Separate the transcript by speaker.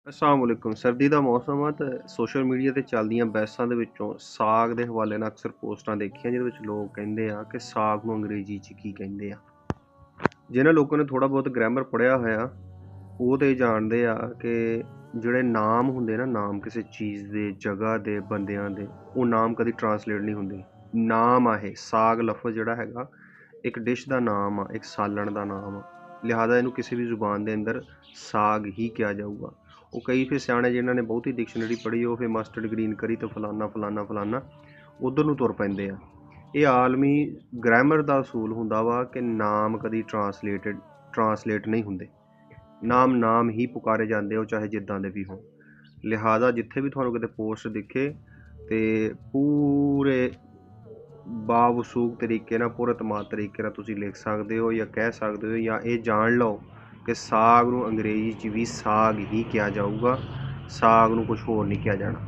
Speaker 1: अस्सलामुअलैकुम। सर्दी ਦਾ ਮੌਸਮ ਆ ਤੇ ਸੋਸ਼ਲ ਮੀਡੀਆ ਤੇ ਚੱਲਦੀਆਂ ਬਹਿਸਾਂ ਦੇ ਵਿੱਚੋਂ ਸਾਗ ਦੇ ਹਵਾਲੇ ਨਾਲ ਅਕਸਰ ਪੋਸਟਾਂ ਦੇਖੀਆਂ ਜਿਹਦੇ ਵਿੱਚ ਲੋਕ ਕਹਿੰਦੇ ਆ ਕਿ ਸਾਗ ਨੂੰ ਅੰਗਰੇਜ਼ੀ 'ਚ ਕੀ ਕਹਿੰਦੇ ਆ। ਜਿਹਨਾਂ ਲੋਕਾਂ ਨੇ ਥੋੜ੍ਹਾ ਬਹੁਤ ਗ੍ਰਾਮਰ ਪੜ੍ਹਿਆ ਹੋਇਆ ਉਹ ਤੇ ਜਾਣਦੇ ਆ ਕਿ ਜਿਹੜੇ ਨਾਮ ਹੁੰਦੇ ਨਾ, ਨਾਮ ਕਿਸੇ ਚੀਜ਼ ਦੇ, ਜਗ੍ਹਾ ਦੇ, ਬੰਦਿਆਂ ਦੇ, ਉਹ ਨਾਮ ਕਦੀ ਟਰਾਂਸਲੇਟ ਨਹੀਂ ਹੁੰਦੇ। ਨਾਮ ਆ ਇਹ ਸਾਗ ਲਫ਼ਜ਼ ਜਿਹੜਾ ਹੈਗਾ ਇੱਕ ਡਿਸ਼ ਦਾ ਨਾਮ ਆ, ਇੱਕ ਸਾਲਣ ਦਾ ਨਾਮ ਆ, ਲਿਹਾਜ਼ਾ ਇਹਨੂੰ ਕਿਸੇ ਵੀ ਜ਼ੁਬਾਨ ਦੇ ਅੰਦਰ ਸਾਗ ਹੀ ਕਿਹਾ ਜਾਊਗਾ। ਉਹ ਕਈ ਫਿਰ ਸਿਆਣੇ ਜਿਨ੍ਹਾਂ ਨੇ ਬਹੁਤੀ ਡਿਕਸ਼ਨਰੀ ਪੜ੍ਹੀ ਉਹ ਫਿਰ ਮਸਟਰਡ ਗ੍ਰੀਨ ਕਰੀ ਤੇ ਫਲਾਨਾ ਫਲਾਨਾ ਫਲਾਨਾ ਉੱਧਰ ਨੂੰ ਤੁਰ ਪੈਂਦੇ ਆ। ਇਹ ਆਲਮੀ ਗ੍ਰਾਮਰ ਦਾ ਅਸੂਲ ਹੁੰਦਾ ਵਾ ਕਿ ਨਾਮ ਕਦੀ ਟਰਾਂਸਲੇਟ ਨਹੀਂ ਹੁੰਦੇ। ਨਾਮ ਨਾਮ ਹੀ ਪੁਕਾਰੇ ਜਾਂਦੇ ਉਹ ਚਾਹੇ ਜਿੱਦਾਂ ਦੇ ਵੀ ਹੋਣ। ਲਿਹਾਜ਼ਾ ਜਿੱਥੇ ਵੀ ਤੁਹਾਨੂੰ ਕਿਤੇ ਪੋਸਟ ਦਿਖੇ ਤੇ ਪੂਰੇ ਬਾਵਸੂਕ ਤਰੀਕੇ ਨਾਲ, ਪੂਰੇ ਤਮਾਦ ਤਰੀਕੇ ਨਾਲ ਤੁਸੀਂ ਲਿਖ ਸਕਦੇ ਹੋ ਜਾਂ ਕਹਿ ਸਕਦੇ ਹੋ ਜਾਂ ਇਹ ਜਾਣ ਲਓ ਕਿ ਸਾਗ ਨੂੰ ਅੰਗਰੇਜ਼ੀ 'ਚ ਵੀ ਸਾਗ ਹੀ ਕਿਹਾ ਜਾਊਗਾ, ਸਾਗ ਨੂੰ ਕੁਛ ਹੋਰ ਨਹੀਂ ਕਿਹਾ ਜਾਣਾ।